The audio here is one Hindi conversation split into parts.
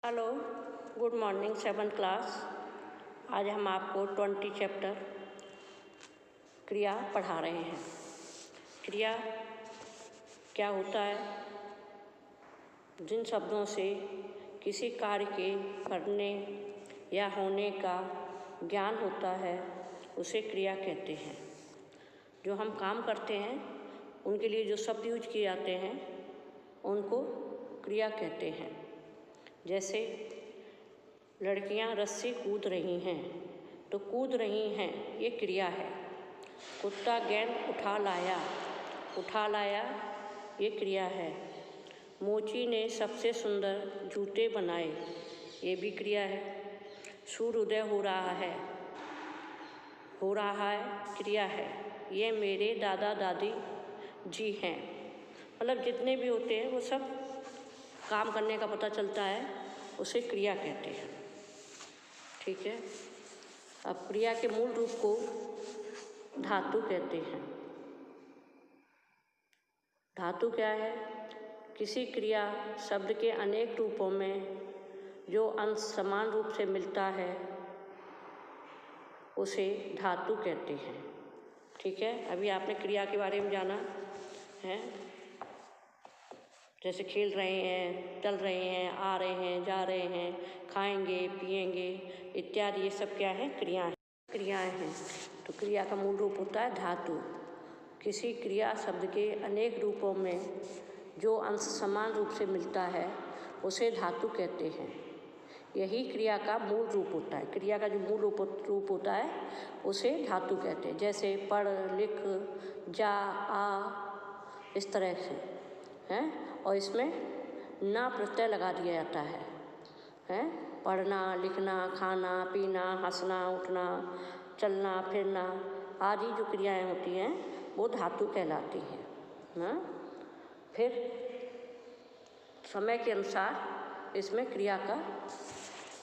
Hello, good morning 7th class. आज हम आपको 20 चैप्टर क्रिया पढ़ा रहे हैं। क्रिया क्या होता है? जिन शब्दों से किसी कार्य के करने या होने का ज्ञान होता है उसे क्रिया कहते हैं। जो हम काम करते हैं उनके लिए जो शब्द यूज किए जाते हैं उनको क्रिया कहते हैं। जैसे लड़कियां रस्सी कूद रही हैं, तो कूद रही हैं ये क्रिया है। कुत्ता गेंद उठा लाया ये क्रिया है। मोची ने सबसे सुंदर जूते बनाए, ये भी क्रिया है। सूर्योदय हो रहा है क्रिया है। ये मेरे दादा दादी जी हैं। मतलब जितने भी होते हैं वो सब काम करने का पता चलता है, उसे क्रिया कहते हैं। ठीक है। अब क्रिया के मूल रूप को धातु कहते हैं। धातु क्या है? किसी क्रिया शब्द के अनेक रूपों में जो अंश समान रूप से मिलता है उसे धातु कहते हैं। ठीक है। अभी आपने क्रिया के बारे में जाना है। जैसे खेल रहे हैं, चल रहे हैं, आ रहे हैं, जा रहे हैं, खाएंगे, पिएंगे इत्यादि, ये सब क्या है? क्रियाएं हैं। तो क्रिया का मूल रूप होता है धातु। किसी क्रिया शब्द के अनेक रूपों में जो अंश समान रूप से मिलता है उसे धातु कहते हैं। यही क्रिया का मूल रूप होता है। क्रिया का जो मूल रूप होता है उसे धातु कहते हैं। जैसे पढ़, लिख, जा, आ, इस तरह से हैं। और इसमें ना प्रत्यय लगा दिया जाता है। पढ़ना, लिखना, खाना, पीना, हंसना, उठना, चलना, फिरना आदि जो क्रियाएं होती हैं वो धातु कहलाती हैं। फिर समय के अनुसार इसमें क्रिया का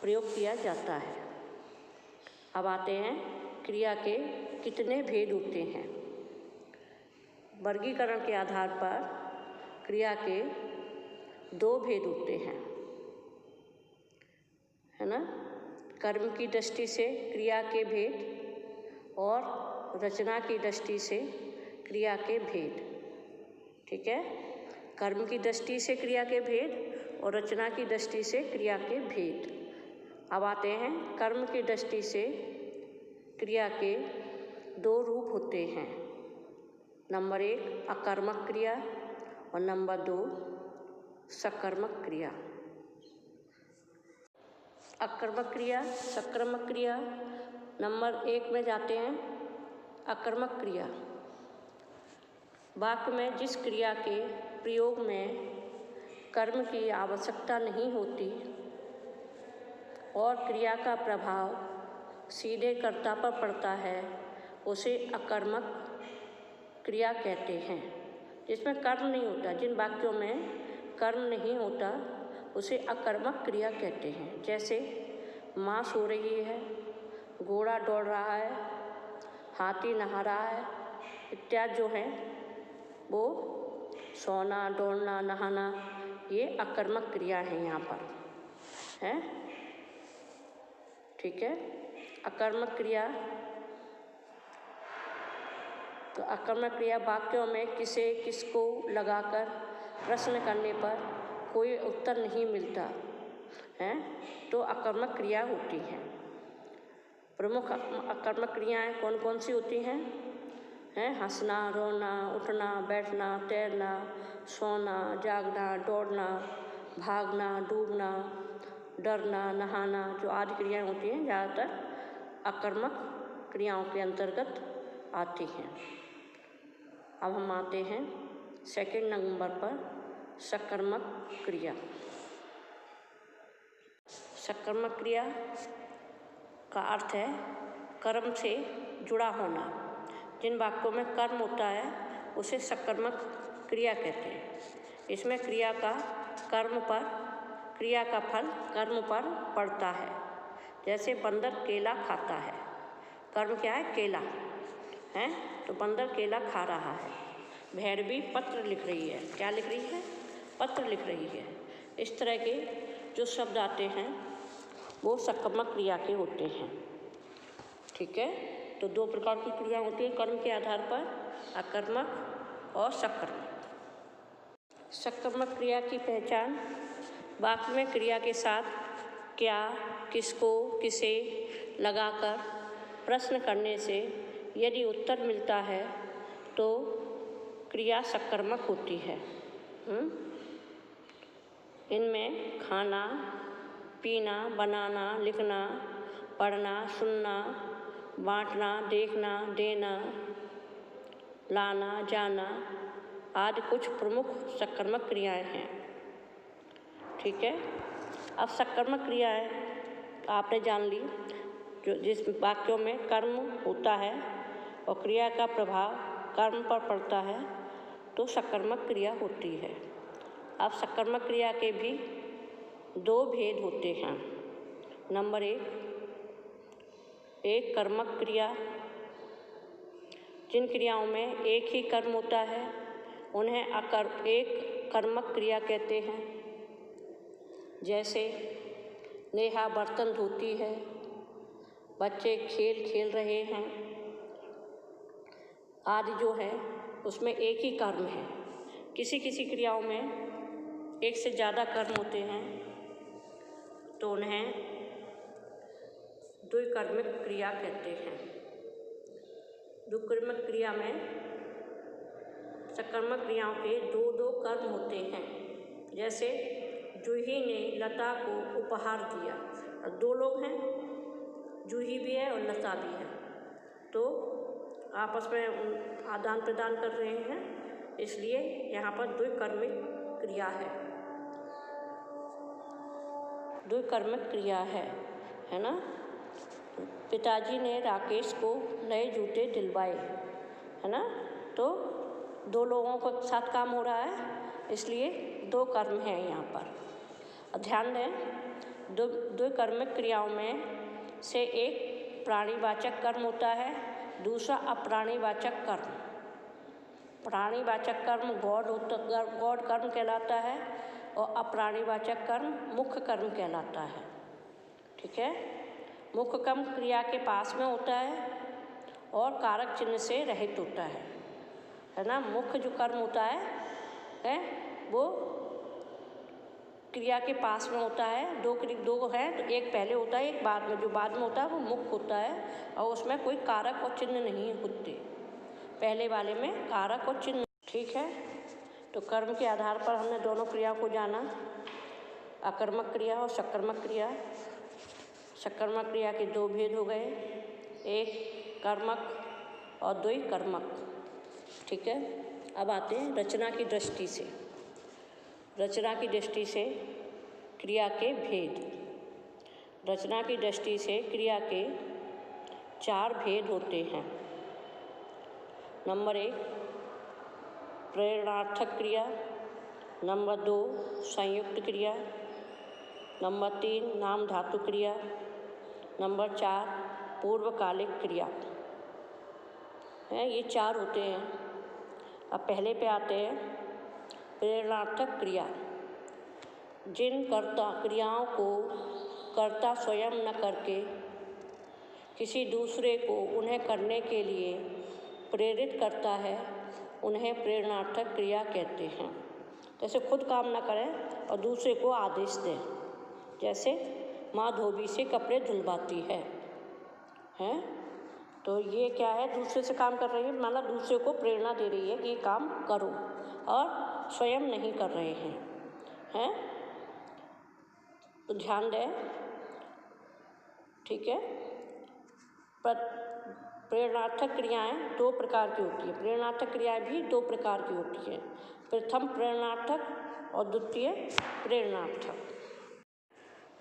प्रयोग किया जाता है। अब आते हैं क्रिया के कितने भेद होते हैं। वर्गीकरण के आधार पर क्रिया के 2 भेद होते हैं, है ना। कर्म की दृष्टि से क्रिया के भेद और रचना की दृष्टि से क्रिया के भेद। ठीक है। कर्म की दृष्टि से क्रिया के भेद और रचना की दृष्टि से क्रिया के भेद। अब आते हैं कर्म की दृष्टि से क्रिया के 2 रूप होते हैं। नंबर 1 अकर्मक क्रिया और नंबर 2 सकर्मक क्रिया। अकर्मक क्रिया, सकर्मक क्रिया। नंबर 1 में जाते हैं अकर्मक क्रिया। वाक्य में जिस क्रिया के प्रयोग में कर्म की आवश्यकता नहीं होती और क्रिया का प्रभाव सीधे कर्ता पर पड़ता है उसे अकर्मक क्रिया कहते हैं। जिसमें कर्म नहीं होता, जिन वाक्यों में कर्म नहीं होता उसे अकर्मक क्रिया कहते हैं। जैसे माँ सो रही है, घोड़ा दौड़ रहा है, हाथी नहा रहा है इत्यादि जो हैं वो सोना, दौड़ना, नहाना ये अकर्मक क्रिया है यहाँ पर है। ठीक है। अकर्मक क्रिया, तो अकर्मक क्रिया वाक्यों में किसको लगाकर प्रश्न करने पर कोई उत्तर नहीं मिलता है तो अकर्मक क्रिया होती हैं। प्रमुख अकर्मक क्रियाएं कौन कौन सी होती हैं? हंसना, रोना, उठना, बैठना, तैरना, सोना, जागना, दौड़ना, भागना, डूबना, डरना, नहाना जो आदि क्रियाएं होती हैं ज़्यादातर अकर्मक क्रियाओं के अंतर्गत आती हैं। अब हम आते हैं 2nd नंबर पर सकर्मक क्रिया। सकर्मक क्रिया का अर्थ है कर्म से जुड़ा होना। जिन वाक्यों में कर्म होता है उसे सकर्मक क्रिया कहते हैं। इसमें क्रिया का फल कर्म पर पड़ता है। जैसे बंदर केला खाता है। कर्म क्या है? केला है। तो बंदर केला खा रहा है। भैरवी पत्र लिख रही है। क्या लिख रही है? पत्र लिख रही है। इस तरह के जो शब्द आते हैं वो सकर्मक क्रिया के होते हैं। ठीक है, तो दो प्रकार की क्रिया होती है कर्म के आधार पर, अकर्मक और सकर्मक। सकर्मक क्रिया की पहचान: वाक्य में क्रिया के साथ क्या, किसको, किसे लगाकर प्रश्न करने से यदि उत्तर मिलता है तो क्रिया सकर्मक होती है। इनमें खाना, पीना, बनाना, लिखना, पढ़ना, सुनना, बांटना, देखना, देना, लाना, जाना आदि कुछ प्रमुख सकर्मक क्रियाएं हैं। ठीक है, अब सकर्मक क्रियाएं आपने जान ली, जो जिस वाक्यों में कर्म होता है और क्रिया का प्रभाव कर्म पर पड़ता है तो सकर्मक क्रिया होती है। अब सकर्मक क्रिया के भी दो भेद होते हैं। नंबर एक कर्मक क्रिया। जिन क्रियाओं में एक ही कर्म होता है उन्हें एक कर्मक क्रिया कहते हैं। जैसे नेहा बर्तन धोती है, बच्चे खेल खेल रहे हैं आदि जो है उसमें एक ही कर्म है। किसी किसी क्रियाओं में एक से ज़्यादा कर्म होते हैं तो उन्हें द्विकर्मक क्रिया कहते हैं। द्विकर्मक क्रिया में सकर्मक क्रियाओं के दो दो कर्म होते हैं। जैसे जूही ने लता को उपहार दिया। दो लोग हैं, जूही भी है और लता भी है, तो आपस में आदान प्रदान कर रहे हैं, इसलिए यहाँ पर द्विकर्मक क्रिया है। द्विकर्मक क्रिया है ना। पिताजी ने राकेश को नए जूते दिलवाए, है ना, तो दो लोगों के साथ काम हो रहा है, इसलिए दो कर्म हैं यहाँ पर। ध्यान दें, द्विकर्मक क्रियाओं में से एक प्राणीवाचक कर्म होता है, दूसरा अप्राणीवाचक कर्म। प्राणीवाचक कर्म गौड़ कर्म कहलाता है और अप्राणीवाचक कर्म मुख्य कर्म कहलाता है। ठीक है, मुख्य कर्म क्रिया के पास में होता है और कारक चिन्ह से रहित होता है ना। मुख्य जो कर्म होता है वो क्रिया के पास में होता है। दो है तो एक पहले होता है, एक बाद में। जो बाद में होता है वो मुख्य होता है और उसमें कोई कारक और चिन्ह नहीं होते। पहले वाले में कारक और चिन्ह। ठीक है, तो कर्म के आधार पर हमने दोनों क्रियाओं को जाना, अकर्मक क्रिया और सकर्मक क्रिया। सकर्मक क्रिया के दो भेद हो गए, एक कर्मक और द्विकर्मक। ठीक है, अब आते हैं रचना की दृष्टि से। रचना की दृष्टि से क्रिया के भेद। रचना की दृष्टि से क्रिया के चार भेद होते हैं। नंबर एक प्रेरणार्थक क्रिया, नंबर दो संयुक्त क्रिया, नंबर तीन नाम धातु क्रिया, नंबर चार पूर्वकालिक क्रिया है। ये चार होते हैं। अब पहले पे आते हैं प्रेरणार्थक क्रिया। जिन क्रियाओं को कर्ता स्वयं न करके किसी दूसरे को उन्हें करने के लिए प्रेरित करता है उन्हें प्रेरणार्थक क्रिया कहते हैं। जैसे खुद काम न करें और दूसरे को आदेश दें। जैसे माँ धोबी से कपड़े धुलवाती है, तो ये क्या है, दूसरे से काम कर रही है, मतलब दूसरे को प्रेरणा दे रही है कि ये काम करो और स्वयं नहीं कर रहे हैं। तो ध्यान दें। ठीक है, प्रेरणार्थक क्रियाएं दो प्रकार की होती है। प्रेरणार्थक क्रियाएं भी दो प्रकार की होती हैं, प्रथम प्रेरणार्थक और द्वितीय प्रेरणार्थक।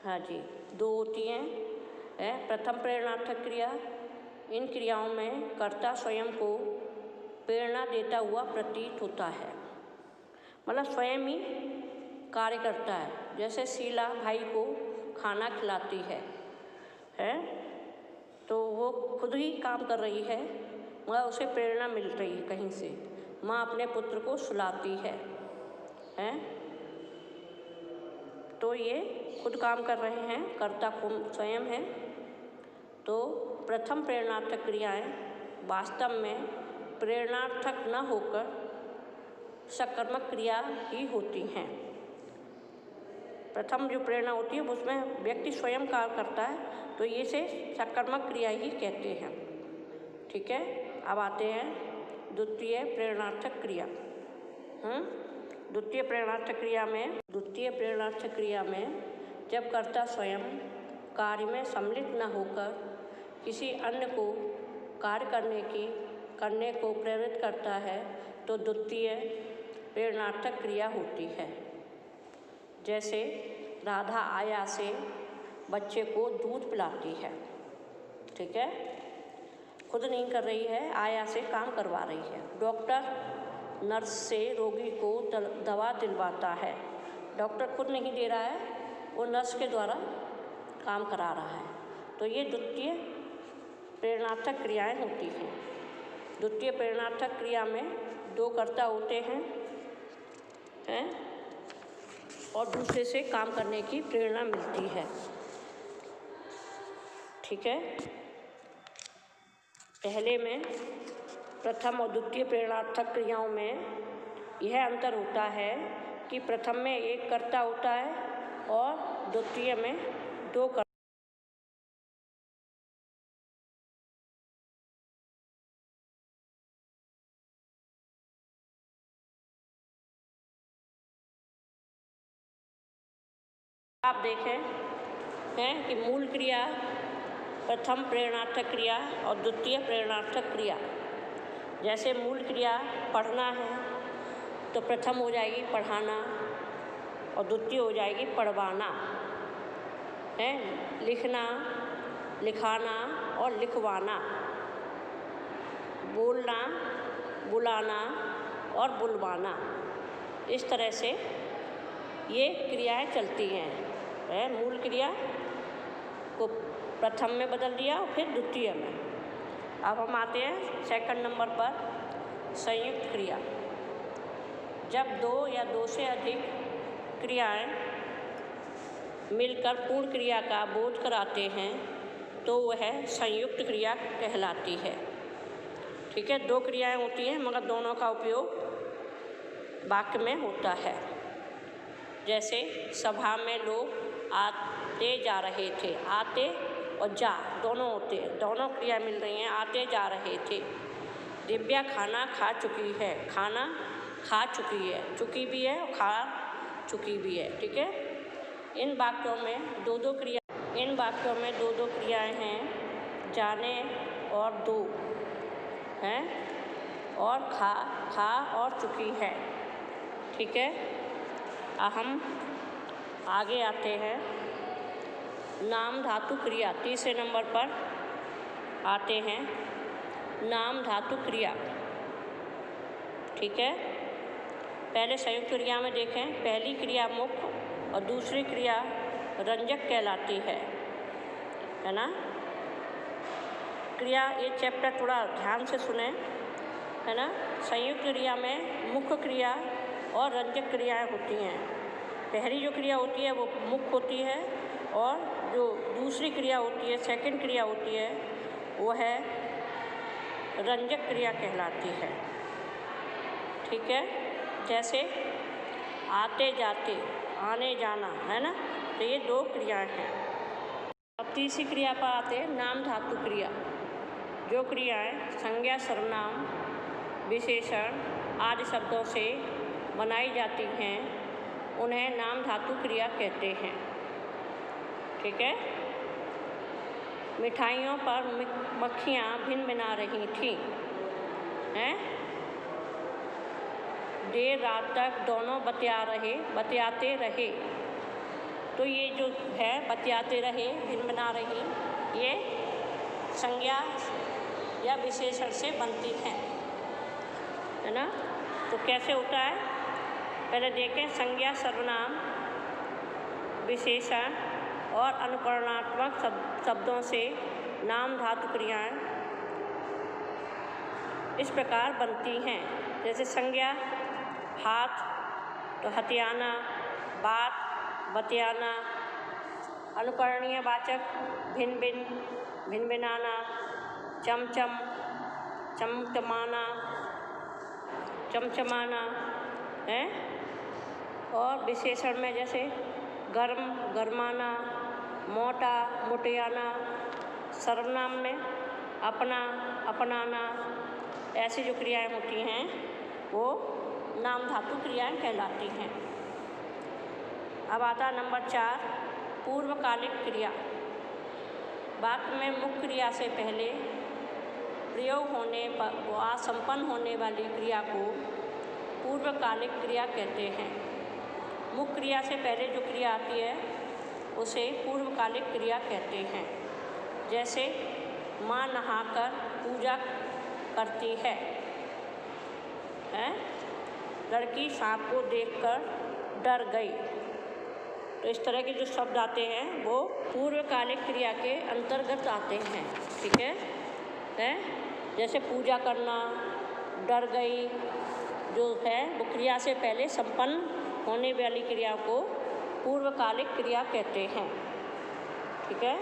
हाँ जी, दो होती हैं। प्रथम प्रेरणार्थक क्रिया, इन क्रियाओं में कर्ता स्वयं को प्रेरणा देता हुआ प्रतीत होता है, मतलब स्वयं ही कार्य करता है। जैसे शीला भाई को खाना खिलाती है, तो वो खुद ही काम कर रही है, मगर उसे प्रेरणा मिल रही है कहीं से। माँ अपने पुत्र को सुलाती है। तो ये खुद काम कर रहे हैं, कर्ता स्वयं है। तो प्रथम प्रेरणार्थक क्रियाएं वास्तव में प्रेरणार्थक न होकर सकर्मक क्रिया ही होती हैं। प्रथम जो प्रेरणा होती है उसमें व्यक्ति स्वयं कार्य करता है, तो ये से सकर्मक क्रिया ही कहते हैं। ठीक है, अब आते हैं द्वितीय प्रेरणार्थक क्रिया। द्वितीय प्रेरणार्थक क्रिया में जब कर्ता स्वयं कार्य में सम्मिलित न होकर किसी अन्य को कार्य करने को प्रेरित करता है तो द्वितीय प्रेरणार्थक क्रिया होती है। जैसे राधा आया से बच्चे को दूध पिलाती है। ठीक है, खुद नहीं कर रही है, आया से काम करवा रही है। डॉक्टर नर्स से रोगी को दवा दिलवाता है। डॉक्टर खुद नहीं दे रहा है, वो नर्स के द्वारा काम करा रहा है। तो ये द्वितीय प्रेरणार्थक क्रियाएं होती हैं। द्वितीय प्रेरणार्थक क्रिया में दो कर्ता होते हैं और दूसरे से काम करने की प्रेरणा मिलती है। ठीक है, पहले में प्रथम और द्वितीय प्रेरणार्थक क्रियाओं में यह अंतर होता है कि प्रथम में एक कर्ता होता है और द्वितीय में दो कर्ता। आप देखें हैं कि मूल क्रिया प्रथम प्रेरणार्थक क्रिया और द्वितीय प्रेरणार्थक क्रिया। जैसे मूल क्रिया पढ़ना है तो प्रथम हो जाएगी पढ़ाना और द्वितीय हो जाएगी पढ़वाना है। लिखना, लिखाना और लिखवाना, बोलना, बुलाना और बुलवाना, इस तरह से ये क्रियाएं चलती हैं। मूल क्रिया को प्रथम में बदल दिया और फिर द्वितीय में। अब हम आते हैं सेकंड नंबर पर, संयुक्त क्रिया। जब दो या दो से अधिक क्रियाएं मिलकर पूर्ण क्रिया का बोध कराते हैं तो वह संयुक्त क्रिया कहलाती है। ठीक है, दो क्रियाएं होती हैं मगर दोनों का उपयोग वाक्य में होता है। जैसे सभा में लोग आते जा रहे थे, आते और जा दोनों होते हैं, दोनों क्रिया मिल रही हैं, आते जा रहे थे। दिव्या खाना खा चुकी है, खाना खा चुकी है, चुकी भी है और खा चुकी भी है। ठीक है, इन वाक्यों में दो दो क्रियाएं हैं, जाने और दो हैं और खा और चुकी है। ठीक है, हम आगे आते हैं नाम धातु क्रिया। तीसरे नंबर पर आते हैं नाम धातु क्रिया। ठीक है, पहले संयुक्त क्रिया में देखें, पहली क्रिया मुख्य और दूसरी क्रिया रंजक कहलाती है ना। क्रिया ये चैप्टर थोड़ा ध्यान से सुने, है ना। संयुक्त क्रिया में मुख्य क्रिया और रंजक क्रियाएं होती हैं। पहली जो क्रिया होती है वो मुख्य होती है और जो दूसरी क्रिया होती है, सेकंड क्रिया होती है, वो है रंजक क्रिया कहलाती है। ठीक है, जैसे आते जाते, आने जाना, है ना, तो ये दो क्रियाएं हैं। अब तीसरी क्रिया पर आते हैं नाम धातु क्रिया। जो क्रियाएं संज्ञा, सर्वनाम, विशेषण आदि शब्दों से बनाई जाती हैं उन्हें नाम धातु क्रिया कहते हैं। ठीक है, मिठाइयों पर मक्खियाँ भिन भिना रही थीं, हैं। देर रात तक दोनों बतियाते रहे। तो ये जो है बतियाते रहे, भिन भिना रही, ये संज्ञा या विशेषण से बनती हैं, है ना। तो कैसे होता है, पहले देखें। संज्ञा, सर्वनाम, विशेषण और अनुकरणात्मक शब्दों से नाम धातु क्रियाएं इस प्रकार बनती हैं। जैसे संज्ञा हाथ तो हथियाना, बात बतियाना। अनुकरणीय वाचक भिन्न भिन्न, भिन्न भिनाना, चमचम, चमचमाना, चमचमाना है। और विशेषण में जैसे गर्म, गरमाना, मोटा, मोटियाना। सर्वनाम में अपना, अपनाना। ऐसी जो क्रियाएं होती हैं वो नाम धातु क्रियाएं कहलाती हैं। अब आता नंबर 4, पूर्वकालिक क्रिया। वाक्य में मुख्य क्रिया से पहले प्रयोग होने व संपन्न होने वाली क्रिया को पूर्वकालिक क्रिया कहते हैं। मुख्य क्रिया से पहले जो क्रिया आती है उसे पूर्वकालिक क्रिया कहते हैं। जैसे माँ नहाकर पूजा करती है, लड़की सांप को देखकर डर गई। तो इस तरह के जो शब्द आते हैं वो पूर्वकालिक क्रिया के अंतर्गत आते हैं। ठीक है? जैसे पूजा करना, डर गई, जो है वो क्रिया से पहले संपन्न होने वाली क्रिया को पूर्वकालिक क्रिया कहते हैं। ठीक है?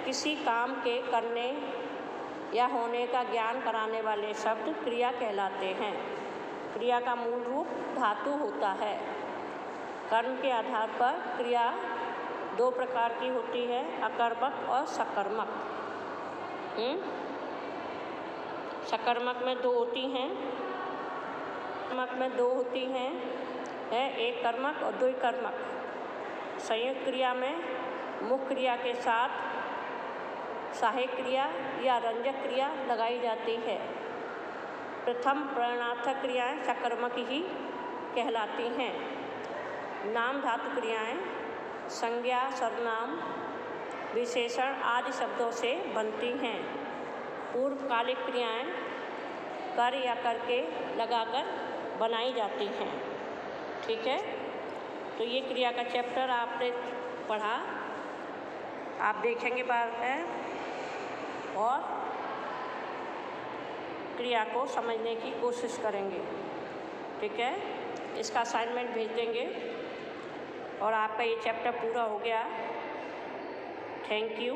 किसी काम के करने या होने का ज्ञान कराने वाले शब्द क्रिया कहलाते हैं। क्रिया का मूल रूप धातु होता है। कर्म के आधार पर क्रिया 2 प्रकार की होती है, अकर्मक और सकर्मक। सकर्मक में 2 होती हैं, कर्मक में 2 होती हैं, एक कर्मक और 2 कर्मक। संयुक्त क्रिया में मुख्य क्रिया के साथ सहायक क्रिया या रंजक क्रिया लगाई जाती है। प्रथम प्रणार्थक क्रियाएं सकर्मक ही कहलाती हैं। नाम धातु क्रियाएं संज्ञा, सर्वनाम, विशेषण आदि शब्दों से बनती हैं। पूर्वकालिक क्रियाएं कर या करके लगाकर बनाई जाती हैं। ठीक है? तो ये क्रिया का चैप्टर आपने पढ़ा, आप देखेंगे बाद में और क्रिया को समझने की कोशिश करेंगे। ठीक है? इसका असाइनमेंट भेज देंगे और आपका ये चैप्टर पूरा हो गया। Thank you.